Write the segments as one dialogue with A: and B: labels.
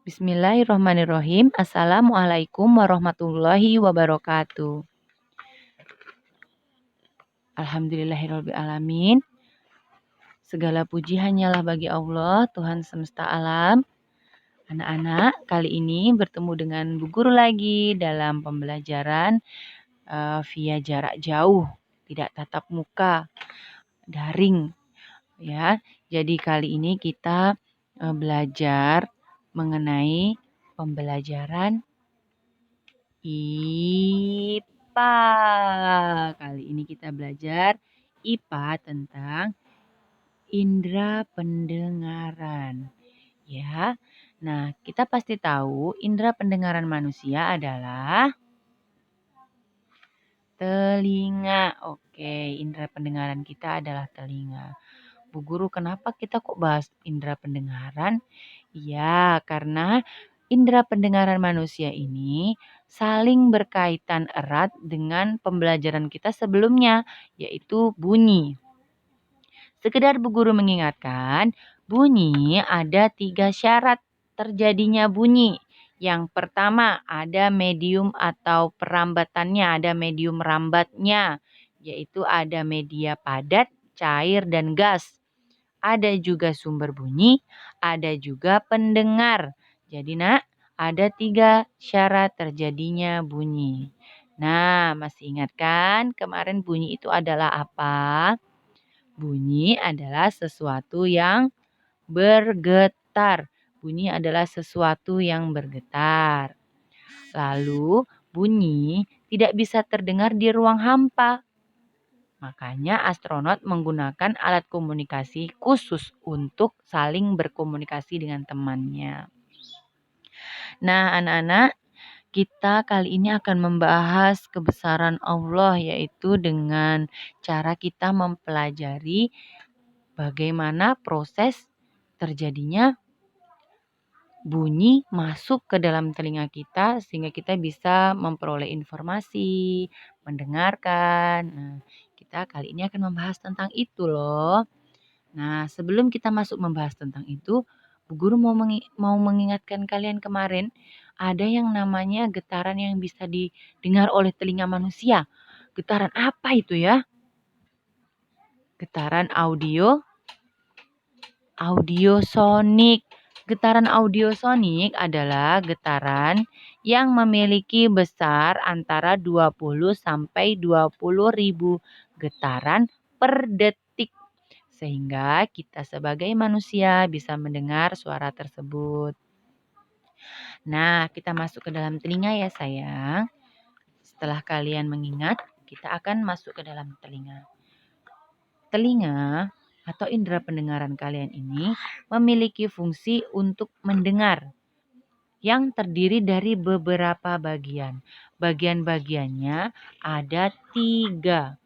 A: Bismillahirrahmanirrahim. Assalamualaikum warahmatullahi wabarakatuh. Alhamdulillahirrabbilalamin. Segala puji hanyalah bagi Allah, Tuhan semesta alam. Anak-anak, kali ini bertemu dengan Bu Guru lagi dalam pembelajaran via jarak jauh, tidak tatap muka, daring. Ya, jadi kali ini kita belajar mengenai pembelajaran IPA. Kali ini kita belajar IPA tentang indera pendengaran. Ya. Nah, kita pasti tahu indera pendengaran manusia adalah telinga. Oke, indera pendengaran kita adalah telinga. Bu Guru, kenapa kita kok bahas indera pendengaran? Ya, karena indera pendengaran manusia ini saling berkaitan erat dengan pembelajaran kita sebelumnya, yaitu bunyi. Sekedar Bu Guru mengingatkan, bunyi ada 3 syarat terjadinya bunyi. Yang pertama, ada medium atau perambatannya, ada medium rambatnya, yaitu ada media padat, cair, dan gas. Ada juga sumber bunyi, ada juga pendengar. Jadi nak, ada 3 syarat terjadinya bunyi. Nah, masih ingat kan kemarin bunyi itu adalah apa? Bunyi adalah sesuatu yang bergetar. Bunyi adalah sesuatu yang bergetar. Lalu, bunyi tidak bisa terdengar di ruang hampa. Makanya astronot menggunakan alat komunikasi khusus untuk saling berkomunikasi dengan temannya. Nah, anak-anak, kita kali ini akan membahas kebesaran Allah, yaitu dengan cara kita mempelajari bagaimana proses terjadinya bunyi masuk ke dalam telinga kita sehingga kita bisa memperoleh informasi, mendengarkan. Nah, kita kali ini akan membahas tentang itu loh. Nah, sebelum kita masuk membahas tentang itu, Bu Guru mau mengingatkan kalian kemarin ada yang namanya getaran yang bisa didengar oleh telinga manusia. Getaran apa itu ya? Getaran audiosonik. Getaran audiosonik adalah getaran yang memiliki besar antara 20 sampai 20 ribu getaran per detik. Sehingga kita sebagai manusia bisa mendengar suara tersebut. Nah, kita masuk ke dalam telinga ya sayang. Setelah kalian mengingat, kita akan masuk ke dalam telinga. Telinga atau indera pendengaran kalian ini memiliki fungsi untuk mendengar yang terdiri dari beberapa bagian. Bagian-bagiannya ada 3.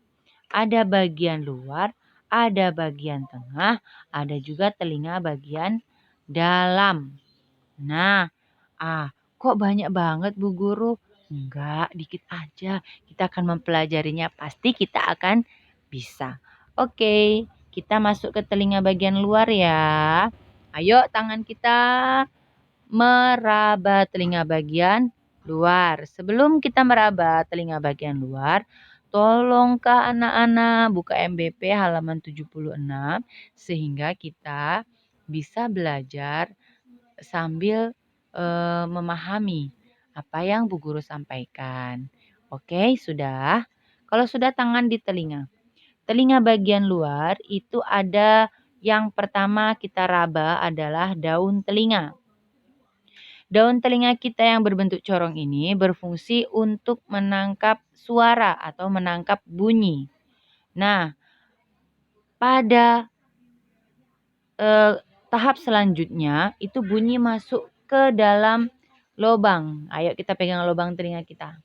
A: Ada bagian luar, ada bagian tengah, ada juga telinga bagian dalam. Nah, kok banyak banget Bu Guru? Enggak, dikit aja. Kita akan mempelajarinya, pasti kita akan bisa. Oke, kita masuk ke telinga bagian luar ya. Ayo tangan kita meraba telinga bagian luar. Sebelum kita meraba telinga bagian luar, tolong Kak anak-anak buka MBP halaman 76 sehingga kita bisa belajar sambil memahami apa yang Bu Guru sampaikan. Oke, sudah? Kalau sudah tangan di telinga. Telinga bagian luar itu ada yang pertama kita raba adalah daun telinga. Daun telinga kita yang berbentuk corong ini berfungsi untuk menangkap suara atau menangkap bunyi. Nah, pada tahap selanjutnya itu bunyi masuk ke dalam lubang. Ayo kita pegang lubang telinga kita.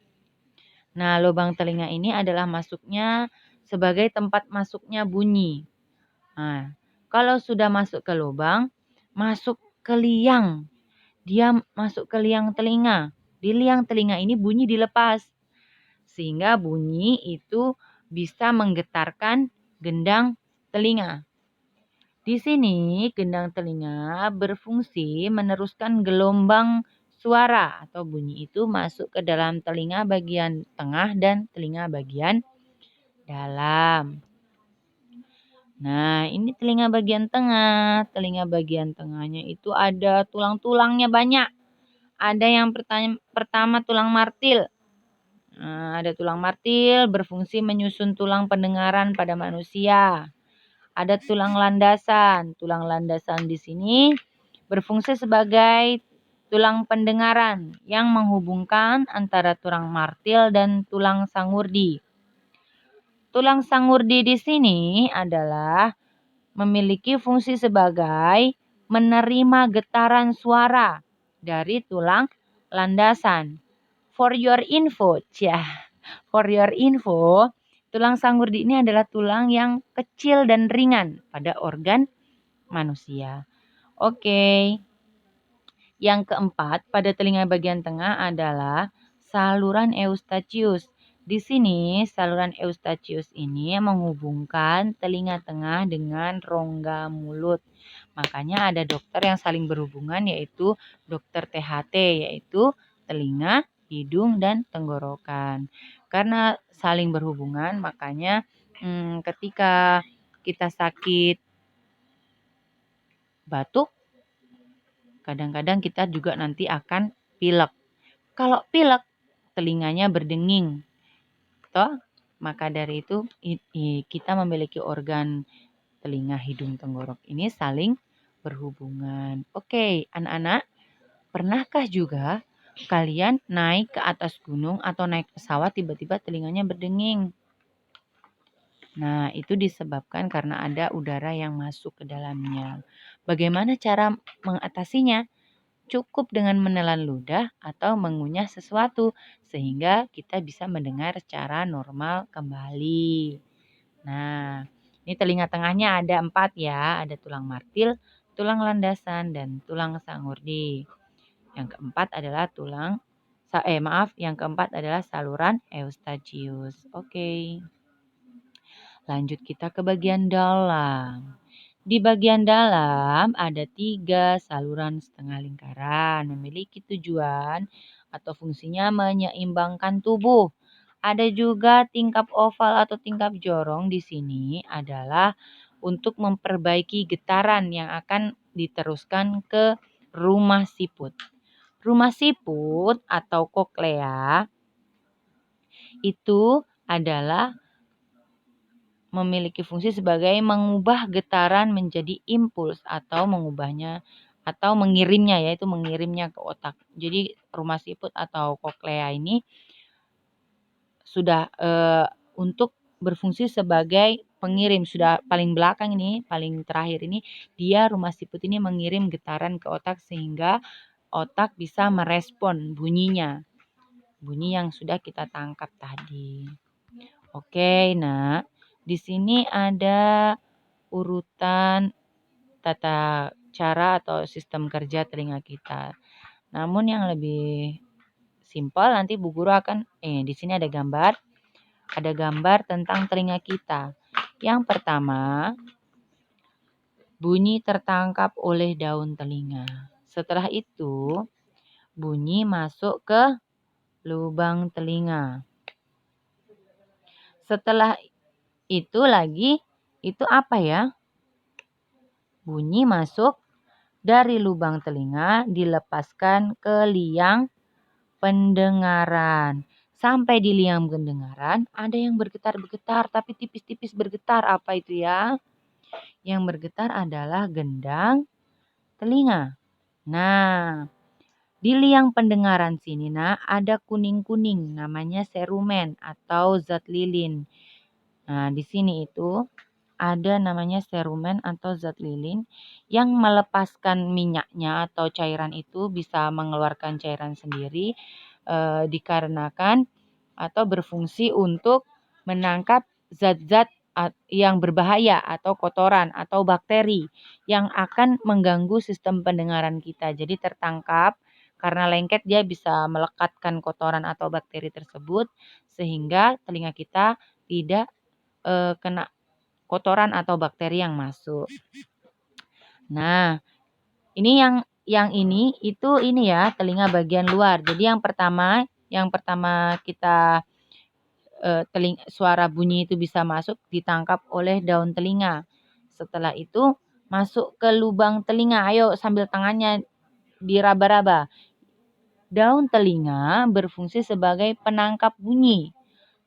A: Nah, lubang telinga ini adalah masuknya sebagai tempat masuknya bunyi. Nah, kalau sudah masuk ke lubang, masuk ke liang. Dia masuk ke liang telinga. Di liang telinga ini bunyi dilepas. Sehingga bunyi itu bisa menggetarkan gendang telinga. Di sini gendang telinga berfungsi meneruskan gelombang suara atau bunyi itu masuk ke dalam telinga bagian tengah dan telinga bagian dalam. Nah, ini telinga bagian tengah. Telinga bagian tengahnya itu ada tulang-tulangnya banyak. Ada yang pertama tulang martil. Nah, ada tulang martil berfungsi menyusun tulang pendengaran pada manusia. Ada tulang landasan. Tulang landasan di sini berfungsi sebagai tulang pendengaran yang menghubungkan antara tulang martil dan tulang sangurdi. Tulang sangurdi di sini adalah memiliki fungsi sebagai menerima getaran suara dari tulang landasan. For your info, tulang sangurdi ini adalah tulang yang kecil dan ringan pada organ manusia. Oke. Yang keempat, pada telinga bagian tengah adalah saluran eustachius. Di sini, saluran eustachius ini menghubungkan telinga tengah dengan rongga mulut. Makanya ada dokter yang saling berhubungan, yaitu dokter THT, yaitu telinga, hidung, dan tenggorokan. Karena saling berhubungan, makanya ketika kita sakit batuk, kadang-kadang kita juga nanti akan pilek. Kalau pilek, telinganya berdenging. Toh, maka dari itu kita memiliki organ telinga, hidung, tenggorok ini saling berhubungan. Oke, anak-anak, pernahkah juga kalian naik ke atas gunung atau naik pesawat tiba-tiba telinganya berdenging? Nah, itu disebabkan karena ada udara yang masuk ke dalamnya. Bagaimana cara mengatasinya? Cukup dengan menelan ludah atau mengunyah sesuatu sehingga kita bisa mendengar secara normal kembali. Nah, ini telinga tengahnya ada 4 ya, ada tulang martil, tulang landasan, dan tulang sangurdi. Yang keempat adalah yang keempat adalah saluran eustachius. Oke. Lanjut kita ke bagian dalam. Di bagian dalam ada 3 saluran setengah lingkaran, memiliki tujuan atau fungsinya menyeimbangkan tubuh. Ada juga tingkap oval atau tingkap jorong di sini adalah untuk memperbaiki getaran yang akan diteruskan ke rumah siput. Rumah siput atau koklea itu adalah memiliki fungsi sebagai mengubah getaran menjadi impuls atau mengirimnya, yaitu mengirimnya ke otak. Jadi rumah siput atau koklea ini sudah untuk berfungsi sebagai pengirim, sudah paling belakang ini, paling terakhir ini, dia rumah siput ini mengirim getaran ke otak sehingga otak bisa merespon bunyinya. Bunyi yang sudah kita tangkap tadi. Oke, nah di sini ada urutan tata cara atau sistem kerja telinga kita. Namun yang lebih simpel nanti Bu Guru akan di sini ada gambar tentang telinga kita. Yang pertama, bunyi tertangkap oleh daun telinga. Setelah itu, bunyi masuk ke lubang telinga. Setelah itu lagi, itu apa ya? Bunyi masuk dari lubang telinga dilepaskan ke liang pendengaran. Sampai di liang pendengaran ada yang bergetar-getar tapi tipis-tipis bergetar. Apa itu ya? Yang bergetar adalah gendang telinga. Nah, di liang pendengaran sini ada kuning-kuning namanya serumen atau zat lilin. Nah, di sini itu ada namanya serumen atau zat lilin yang melepaskan minyaknya atau cairan itu bisa mengeluarkan cairan sendiri dikarenakan atau berfungsi untuk menangkap zat-zat yang berbahaya atau kotoran atau bakteri yang akan mengganggu sistem pendengaran kita. Jadi tertangkap karena lengket dia bisa melekatkan kotoran atau bakteri tersebut sehingga telinga kita tidak kena kotoran atau bakteri yang masuk. Nah, ini yang ini itu ini ya, telinga bagian luar. Jadi yang pertama kita suara bunyi itu bisa masuk ditangkap oleh daun telinga. Setelah itu masuk ke lubang telinga. Ayo sambil tangannya diraba-raba. Daun telinga berfungsi sebagai penangkap bunyi.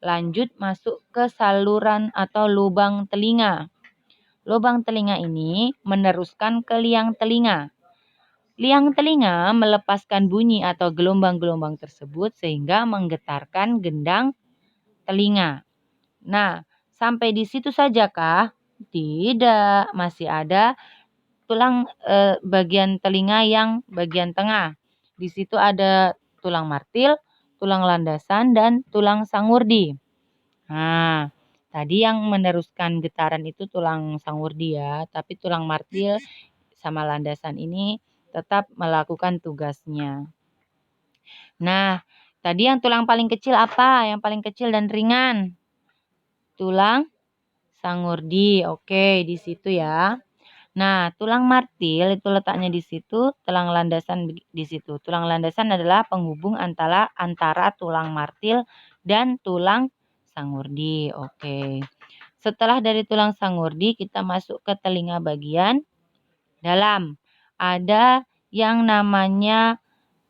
A: Lanjut masuk ke saluran atau lubang telinga. Lubang telinga ini meneruskan ke liang telinga. Liang telinga melepaskan bunyi atau gelombang-gelombang tersebut sehingga menggetarkan gendang telinga. Nah, sampai di situ saja kah? Tidak, masih ada tulang bagian telinga yang bagian tengah. Di situ ada tulang martil, tulang landasan, dan tulang sangurdi. Nah, tadi yang meneruskan getaran itu tulang sangurdi ya, tapi tulang martil sama landasan ini tetap melakukan tugasnya. Nah, tadi yang tulang paling kecil apa? Yang paling kecil dan ringan? Tulang sangurdi. Oke, di situ ya. Nah, tulang martil itu letaknya di situ, tulang landasan di situ. Tulang landasan adalah penghubung antara tulang martil dan tulang sangurdi. Oke. Setelah dari tulang sangurdi, kita masuk ke telinga bagian dalam. Ada yang namanya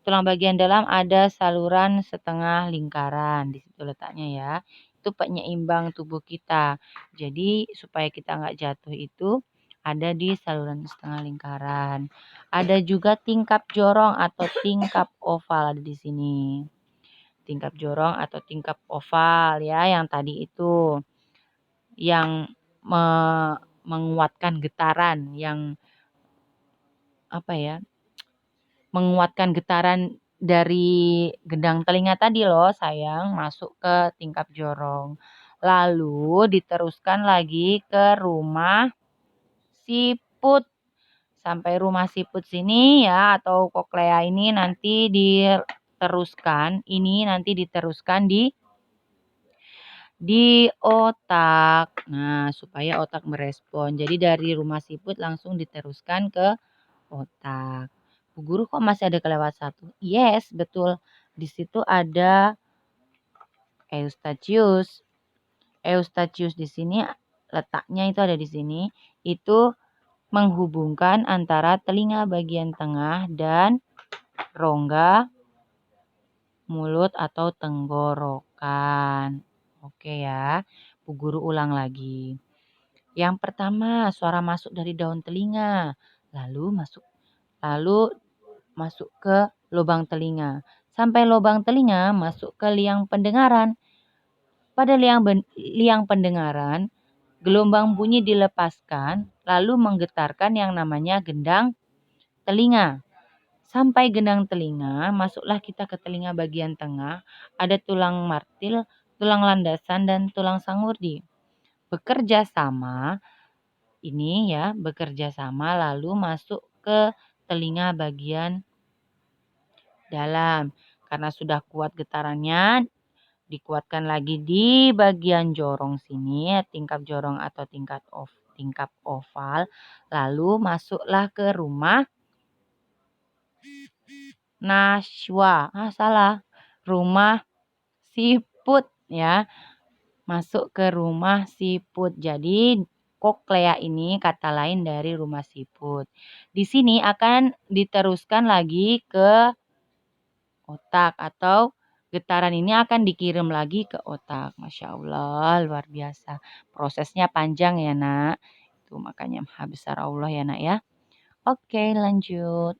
A: tulang bagian dalam, ada saluran setengah lingkaran. Di situ letaknya ya. Itu penyeimbang tubuh kita. Jadi supaya kita nggak jatuh itu ada di saluran setengah lingkaran. Ada juga tingkap jorong atau tingkap oval ada di sini. Tingkap jorong atau tingkap oval ya, yang tadi itu yang menguatkan getaran, yang apa ya? Menguatkan getaran dari gendang telinga tadi loh sayang, masuk ke tingkap jorong. Lalu diteruskan lagi ke rumah siput. Sampai rumah siput sini ya, atau koklea ini nanti diteruskan di otak. Nah, supaya otak merespon. Jadi dari rumah siput langsung diteruskan ke otak. Bu Guru kok masih ada kelewat satu? Yes, betul. Di situ ada Eustachius. Eustachius di sini letaknya itu ada di sini. Itu menghubungkan antara telinga bagian tengah dan rongga mulut atau tenggorokan. Oke ya, Bu Guru ulang lagi. Yang pertama, suara masuk dari daun telinga, lalu masuk ke lubang telinga. Sampai lubang telinga masuk ke liang pendengaran. Pada liang pendengaran, gelombang bunyi dilepaskan lalu menggetarkan yang namanya gendang telinga. Sampai gendang telinga, masuklah kita ke telinga bagian tengah, ada tulang martil, tulang landasan, dan tulang sangurdi. Bekerja sama lalu masuk ke telinga bagian dalam. Karena sudah kuat getarannya, dikuatkan lagi di bagian jorong sini, tingkap jorong atau tingkap oval. Lalu masuklah ke rumah Nashwa. Salah. Rumah siput ya. Masuk ke rumah siput. Jadi koklea ini kata lain dari rumah siput. Di sini akan diteruskan lagi ke otak, atau getaran ini akan dikirim lagi ke otak. Masya Allah, luar biasa. Prosesnya panjang ya nak. Itu makanya maha besar Allah ya nak ya. Oke, lanjut.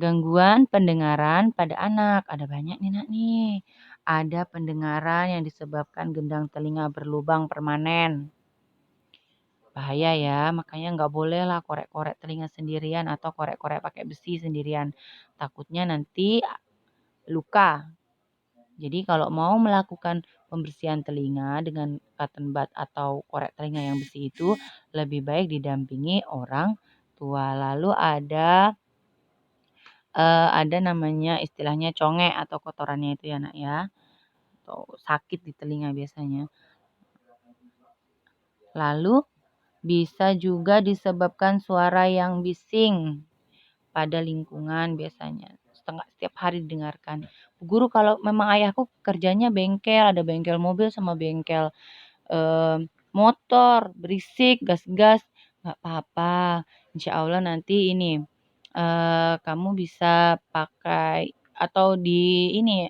A: Gangguan pendengaran pada anak. Ada banyak nih nak nih. Ada pendengaran yang disebabkan gendang telinga berlubang permanen. Bahaya ya, makanya nggak boleh lah korek-korek telinga sendirian atau korek-korek pakai besi sendirian. Takutnya nanti luka. Jadi kalau mau melakukan pembersihan telinga dengan cotton bud atau korek telinga yang besi itu lebih baik didampingi orang tua. Lalu ada namanya istilahnya conge atau kotorannya itu ya nak ya. Atau sakit di telinga biasanya. Lalu Bisa juga disebabkan suara yang bising pada lingkungan biasanya, setiap hari didengarkan. Bu Guru kalau memang ayahku kerjanya bengkel, ada bengkel mobil sama bengkel, motor, berisik, gas-gas, nggak apa-apa, insya Allah nanti ini, kamu bisa pakai atau di ini,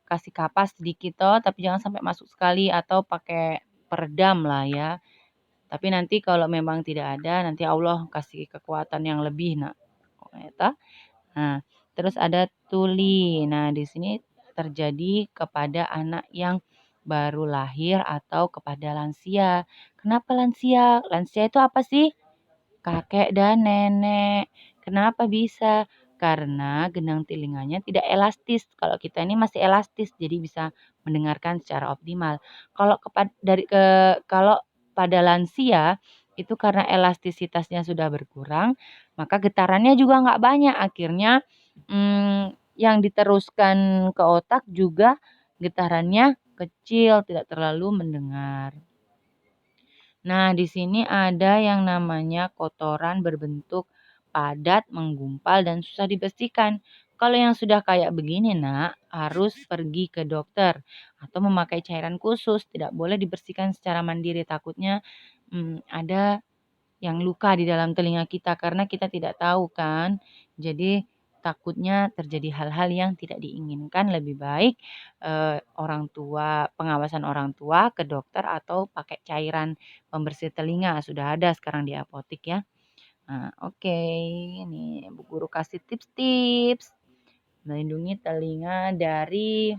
A: kasih kapas sedikit toh, tapi jangan sampai masuk sekali atau pakai peredam lah ya. Tapi nanti kalau memang tidak ada, nanti Allah kasih kekuatan yang lebih, Nak. Eta. Nah, terus ada tuli. Nah, di sini terjadi kepada anak yang baru lahir atau kepada lansia. Kenapa lansia? Lansia itu apa sih? Kakek dan nenek. Kenapa bisa? Karena genang telinganya tidak elastis. Kalau kita ini masih elastis, jadi bisa mendengarkan secara optimal. Kalau pada lansia itu karena elastisitasnya sudah berkurang, maka getarannya juga nggak banyak. Akhirnya yang diteruskan ke otak juga getarannya kecil, tidak terlalu mendengar. Nah, di sini ada yang namanya kotoran berbentuk padat, menggumpal, dan susah dibersihkan. Kalau yang sudah kayak begini, Nak, harus pergi ke dokter atau memakai cairan khusus. Tidak boleh dibersihkan secara mandiri. Takutnya ada yang luka di dalam telinga kita karena kita tidak tahu kan. Jadi takutnya terjadi hal-hal yang tidak diinginkan. Lebih baik pengawasan orang tua ke dokter atau pakai cairan pembersih telinga. Sudah ada sekarang di apotik ya. Nah, oke. Ini Bu Guru kasih tips-tips melindungi telinga dari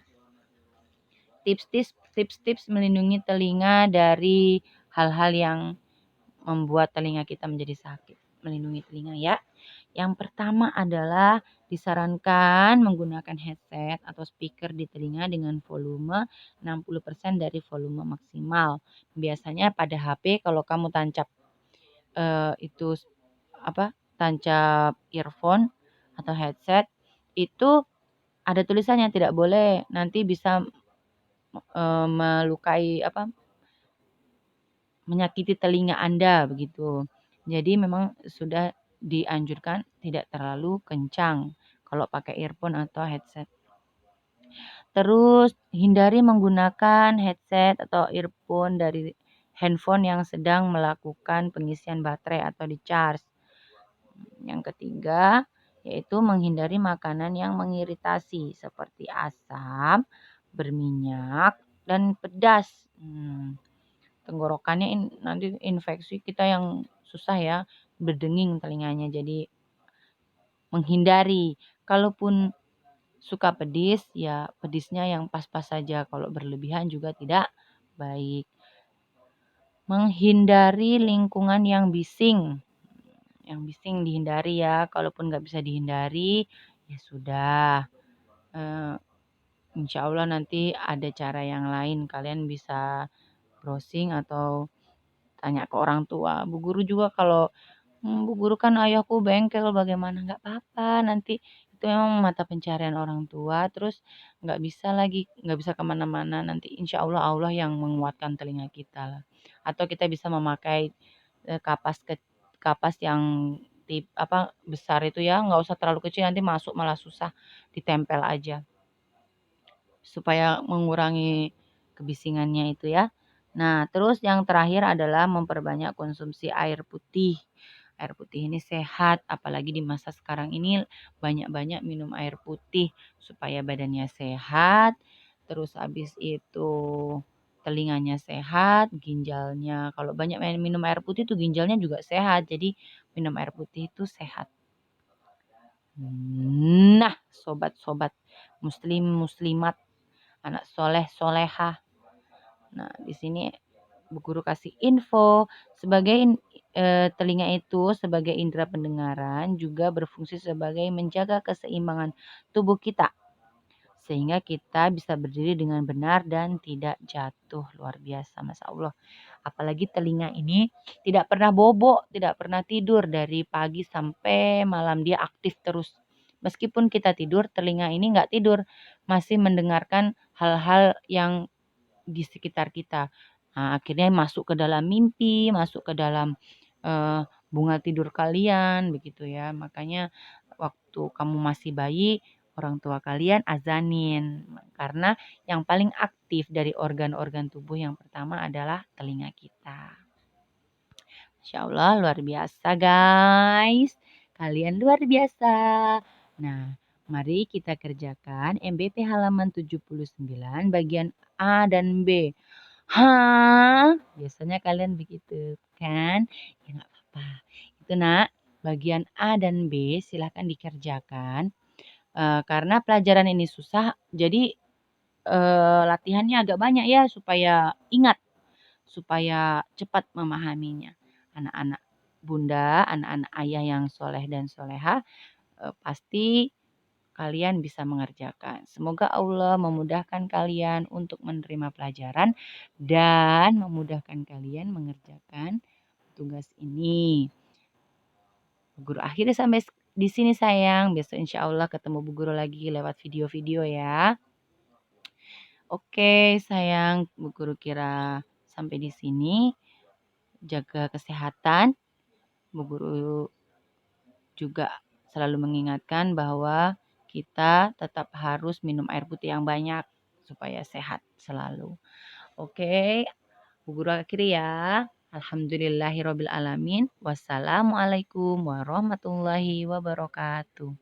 A: tips-tips melindungi telinga dari hal-hal yang membuat telinga kita menjadi sakit. Melindungi telinga ya. Yang pertama adalah disarankan menggunakan headset atau speaker di telinga dengan volume 60% dari volume maksimal. Biasanya pada HP kalau kamu tancap itu tancap earphone atau headset itu ada tulisannya tidak boleh, nanti bisa menyakiti telinga Anda begitu. Jadi memang sudah dianjurkan tidak terlalu kencang kalau pakai earphone atau headset. Terus hindari menggunakan headset atau earphone dari handphone yang sedang melakukan pengisian baterai atau di-charge. Yang ketiga, yaitu menghindari makanan yang mengiritasi seperti asam, berminyak, dan pedas. Tenggorokannya nanti infeksi kita yang susah ya, berdenging telinganya. Jadi menghindari. Kalaupun suka pedis, ya pedisnya yang pas-pas saja. Kalau berlebihan juga tidak baik. Menghindari lingkungan yang bising. Yang bising dihindari ya. Kalaupun nggak bisa dihindari, ya sudah. Insya Allah nanti ada cara yang lain. Kalian bisa browsing atau tanya ke orang tua. Bu Guru juga kalau Bu Guru kan ayahku bengkel bagaimana? Nggak apa-apa nanti itu memang mata pencarian orang tua terus nggak bisa kemana-mana nanti insya Allah Allah yang menguatkan telinga kita lah. Atau kita bisa memakai kapas yang besar itu ya nggak usah terlalu kecil nanti masuk malah susah ditempel aja supaya mengurangi kebisingannya itu ya. Nah, terus yang terakhir adalah memperbanyak konsumsi air putih. Air putih ini sehat, apalagi di masa sekarang ini banyak-banyak minum air putih supaya badannya sehat. Terus habis itu telinganya sehat, ginjalnya. Kalau banyak minum air putih itu ginjalnya juga sehat. Jadi minum air putih itu sehat. Nah, sobat-sobat muslim muslimat anak soleh solehah. Nah, di sini Bu Guru kasih info sebagai telinga itu sebagai indera pendengaran juga berfungsi sebagai menjaga keseimbangan tubuh kita sehingga kita bisa berdiri dengan benar dan tidak jatuh. Luar biasa, Masya Allah. Apalagi telinga ini tidak pernah bobok, tidak pernah tidur dari pagi sampai malam dia aktif terus. Meskipun kita tidur, telinga ini nggak tidur, masih mendengarkan hal-hal yang di sekitar kita. Akhirnya masuk ke dalam mimpi, masuk ke dalam, bunga tidur kalian begitu ya. Makanya waktu kamu masih bayi, orang tua kalian azanin. Karena yang paling aktif dari organ-organ tubuh yang pertama adalah telinga kita. Masya Allah luar biasa guys. Kalian luar biasa. Nah, mari kita kerjakan MBP halaman 79 bagian A dan B. Hah? Biasanya kalian begitu kan? Ya nggak apa-apa. Itu nak, bagian A dan B silahkan dikerjakan. Karena pelajaran ini susah, jadi latihannya agak banyak ya supaya ingat, supaya cepat memahaminya. Anak-anak bunda, anak-anak ayah yang soleh dan soleha, pasti kalian bisa mengerjakan. Semoga Allah memudahkan kalian untuk menerima pelajaran dan memudahkan kalian mengerjakan tugas ini. Bu Guru akhirnya sampai di sini sayang. Besok insya Allah ketemu Bu Guru lagi lewat video-video ya. Oke sayang, Bu Guru kira sampai di sini. Jaga kesehatan. Bu Guru juga selalu mengingatkan bahwa kita tetap harus minum air putih yang banyak supaya sehat selalu. Oke, Bu Guru akhiri ya. Alhamdulillahirobbilalamin. Wassalamualaikum warahmatullahi wabarakatuh.